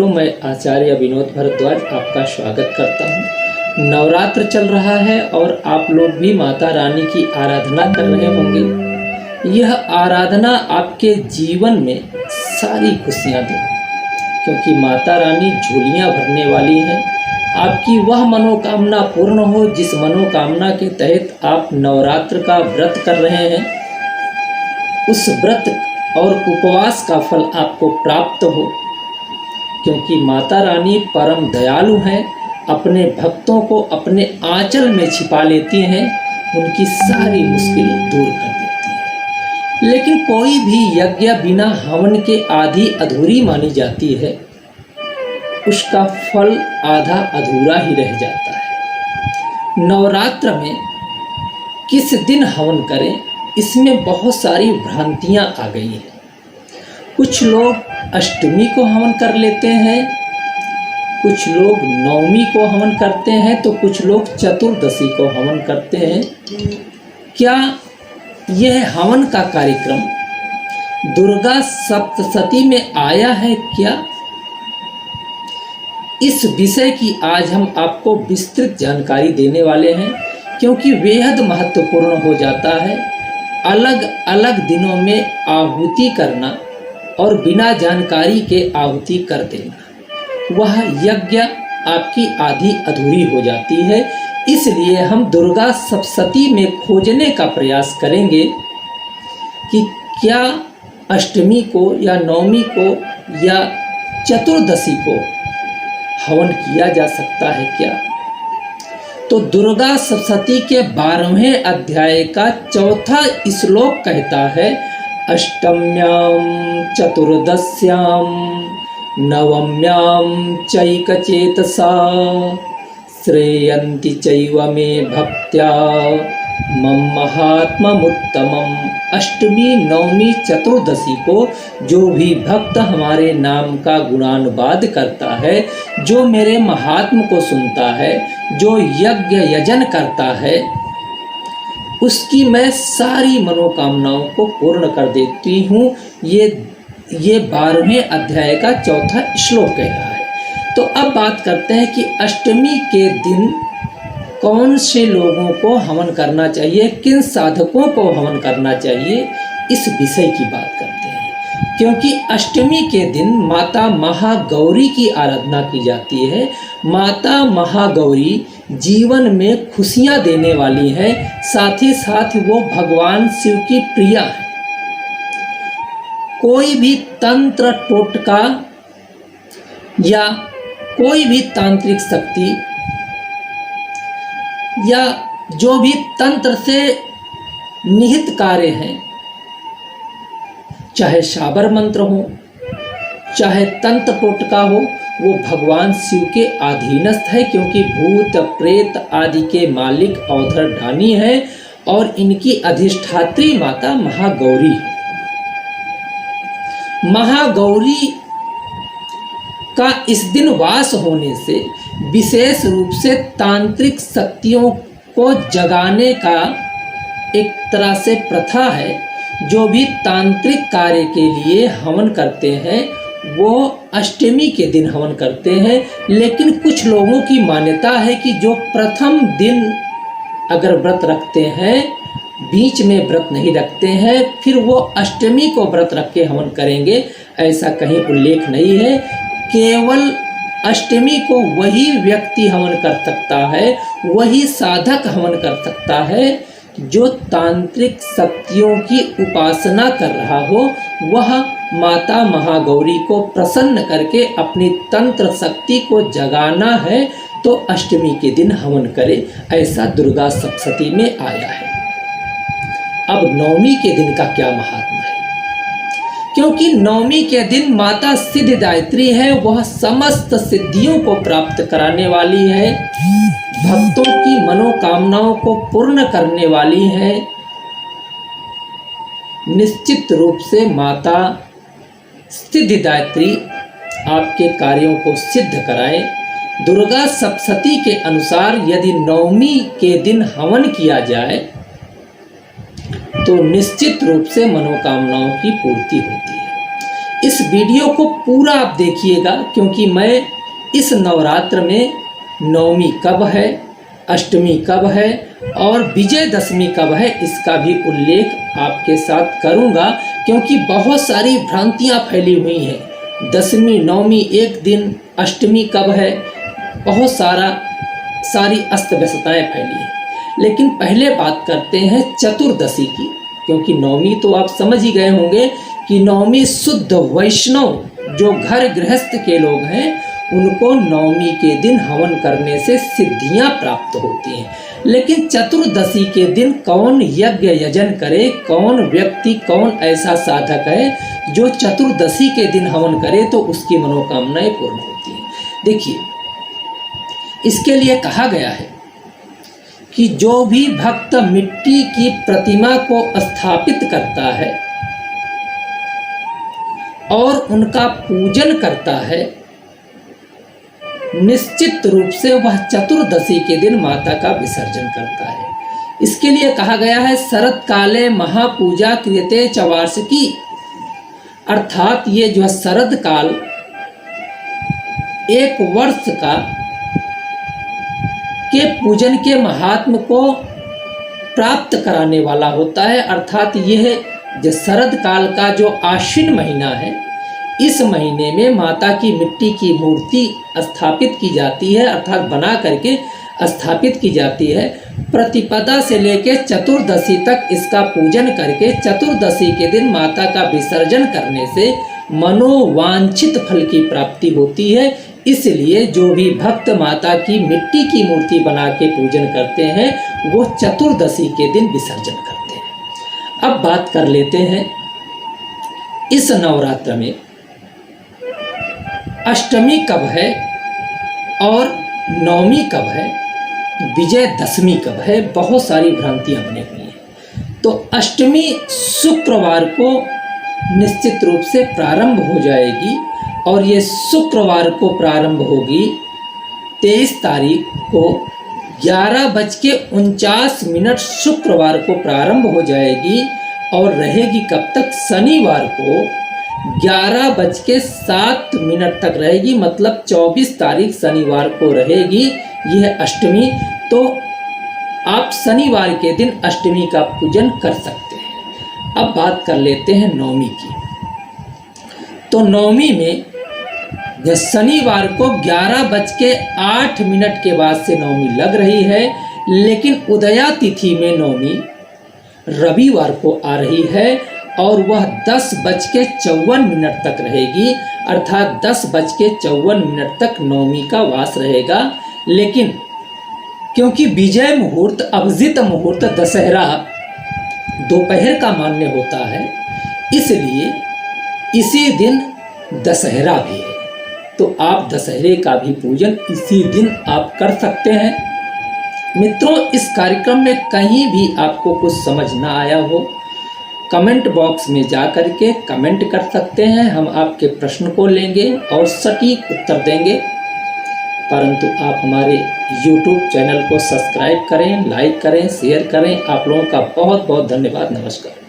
मैं आचार्य विनोद भारद्वाज आपका स्वागत करता हूँ। नवरात्र चल रहा है और आप लोग भी माता रानी की आराधना कर रहे होंगे। यह आराधना आपके जीवन में सारी खुशियाँ दे, क्योंकि माता रानी झोलियाँ भरने वाली हैं। आपकी वह मनोकामना पूर्ण हो जिस मनोकामना के तहत आप नवरात्र का व्रत कर रहे हैं। उस व्रत और उपवास का फल आपको प्राप्त हो, क्योंकि माता रानी परम दयालु हैं। अपने भक्तों को अपने आंचल में छिपा लेती हैं, उनकी सारी मुश्किलें दूर कर देती हैं। लेकिन कोई भी यज्ञ बिना हवन के आधी अधूरी मानी जाती है, उसका फल आधा अधूरा ही रह जाता है। नवरात्र में किस दिन हवन करें, इसमें बहुत सारी भ्रांतियां आ गई हैं। कुछ लोग अष्टमी को हवन कर लेते हैं, कुछ लोग नवमी को हवन करते हैं, तो कुछ लोग चतुर्दशी को हवन करते हैं। क्या यह हवन का कार्यक्रम दुर्गा सप्तशती में आया है क्या? इस विषय की आज हम आपको विस्तृत जानकारी देने वाले हैं, क्योंकि बेहद महत्वपूर्ण हो जाता है। अलग अलग दिनों में आहुति करना और बिना जानकारी के आहुति कर देना, वह यज्ञ आपकी आधी अधूरी हो जाती है। इसलिए हम दुर्गा सप्तशती में खोजने का प्रयास करेंगे कि क्या अष्टमी को या नवमी को या चतुर्दशी को हवन किया जा सकता है क्या। तो दुर्गा सप्तशती के 12वें अध्याय का चौथा श्लोक कहता है, अष्टम्यां चतुर्दश्यां नवम्यां चैकचेतसा श्रेयन्ति चैव मे भक्त्या मम महात्म्यमुत्तमम्। अष्टमी नवमी चतुर्दशी को जो भी भक्त हमारे नाम का गुणानुवाद करता है, जो मेरे महात्म को सुनता है, जो यज्ञ यजन करता है, उसकी मैं सारी मनोकामनाओं को पूर्ण कर देती हूँ। ये 12वें अध्याय का चौथा श्लोक कह रहा है। तो अब बात करते हैं कि अष्टमी के दिन कौन से लोगों को हवन करना चाहिए, किन साधकों को हवन करना चाहिए, इस विषय की बात करते हैं। क्योंकि अष्टमी के दिन माता महागौरी की आराधना की जाती है। माता महागौरी जीवन में खुशियां देने वाली है, साथ ही साथ वो भगवान शिव की प्रिया है। कोई भी तंत्र टोटका या कोई भी तांत्रिक शक्ति या जो भी तंत्र से निहित कार्य हैं, चाहे शाबर मंत्र हो, चाहे तंत्र टोटका हो, वो भगवान शिव के अधीनस्थ है। क्योंकि भूत प्रेत आदि के मालिक अवधरधानी है और इनकी अधिष्ठात्री माता महागौरी है। महागौरी का इस दिन वास होने से विशेष रूप से तांत्रिक शक्तियों को जगाने का एक तरह से प्रथा है। जो भी तांत्रिक कार्य के लिए हवन करते हैं वो अष्टमी के दिन हवन करते हैं। लेकिन कुछ लोगों की मान्यता है कि जो प्रथम दिन अगर व्रत रखते हैं, बीच में व्रत नहीं रखते हैं, फिर वो अष्टमी को व्रत रख के हवन करेंगे, ऐसा कहीं उल्लेख नहीं है। केवल अष्टमी को वही व्यक्ति हवन कर सकता है, वही साधक हवन कर सकता है जो तांत्रिक शक्तियों की उपासना कर रहा हो। वह माता महागौरी को प्रसन्न करके अपनी तंत्र शक्ति को जगाना है तो अष्टमी के दिन हवन करे, ऐसा दुर्गा सप्तशती में आया है। अब नवमी के दिन का क्या महात्मा है? क्योंकि नवमी के दिन माता सिद्धिदात्री है, वह समस्त सिद्धियों को प्राप्त कराने वाली है, भक्तों की मनोकामनाओं को पूर्ण करने वाली है। निश्चित रूप से माता सिद्धिदात्री आपके कार्यों को सिद्ध कराए। दुर्गा सप्तशती के अनुसार यदि नवमी के दिन हवन किया जाए तो निश्चित रूप से मनोकामनाओं की पूर्ति होती है। इस वीडियो को पूरा आप देखिएगा, क्योंकि मैं इस नवरात्र में नवमी कब है, अष्टमी कब है और विजयदशमी कब है, इसका भी उल्लेख आपके साथ करूंगा, क्योंकि बहुत सारी भ्रांतियां फैली हुई हैं। दशमी नवमी एक दिन, अष्टमी कब है, बहुत सारी अस्त व्यस्तताएँ फैली हैं। लेकिन पहले बात करते हैं चतुर्दशी की, क्योंकि नवमी तो आप समझ ही गए होंगे कि नवमी शुद्ध वैष्णव जो घर गृहस्थ के लोग हैं उनको नवमी के दिन हवन करने से सिद्धियां प्राप्त होती हैं। लेकिन चतुर्दशी के दिन कौन यज्ञ यजन करे, कौन व्यक्ति, कौन ऐसा साधक है जो चतुर्दशी के दिन हवन करे तो उसकी मनोकामनाएं पूर्ण होती हैं। देखिए, इसके लिए कहा गया है कि जो भी भक्त मिट्टी की प्रतिमा को स्थापित करता है और उनका पूजन करता है, निश्चित रूप से वह चतुर्दशी के दिन माता का विसर्जन करता है। इसके लिए कहा गया है शरत काले महापूजा क्रियते च वार्षिकी, अर्थात ये जो शरद काल एक वर्ष का के पूजन के महात्म को प्राप्त कराने वाला होता है। अर्थात यह जो शरद काल का जो आश्विन महीना है, इस महीने में माता की मिट्टी की मूर्ति स्थापित की जाती है, अर्थात बना करके स्थापित की जाती है। प्रतिपदा से लेकर चतुर्दशी तक इसका पूजन करके चतुर्दशी के दिन माता का विसर्जन करने से मनोवांछित फल की प्राप्ति होती है। इसलिए जो भी भक्त माता की मिट्टी की मूर्ति बना के पूजन करते हैं वो चतुर्दशी के दिन विसर्जन करते हैं। अब बात कर लेते हैं इस नवरात्र में अष्टमी कब है और नवमी कब है, विजयदशमी कब है। बहुत सारी भ्रांतियां बनी हुई हैं। तो अष्टमी शुक्रवार को निश्चित रूप से प्रारंभ हो जाएगी और ये शुक्रवार को प्रारंभ होगी 23 तारीख को 11:49 शुक्रवार को प्रारंभ हो जाएगी और रहेगी कब तक, शनिवार को 11:07 तक रहेगी, मतलब 24 तारीख शनिवार को रहेगी यह अष्टमी। तो आप शनिवार के दिन अष्टमी का पूजन कर सकते हैं। अब बात कर लेते हैं नवमी की। तो नवमी में शनिवार को 11:08 के बाद से नवमी लग रही है, लेकिन उदया तिथि में नवमी रविवार को आ रही है और वह 10:54 तक रहेगी, अर्थात 10:54 तक नवमी का वास रहेगा। लेकिन क्योंकि विजय मुहूर्त, अभिजित मुहूर्त दशहरा दोपहर का मान्य होता है, इसलिए इसी दिन दशहरा भी है। तो आप दशहरे का भी पूजन इसी दिन आप कर सकते हैं। मित्रों, इस कार्यक्रम में कहीं भी आपको कुछ समझ ना आया हो, कमेंट बॉक्स में जा कर के कमेंट कर सकते हैं। हम आपके प्रश्न को लेंगे और सटीक उत्तर देंगे। परंतु आप हमारे YouTube चैनल को सब्सक्राइब करें, लाइक करें, शेयर करें। आप लोगों का बहुत बहुत धन्यवाद। नमस्कार।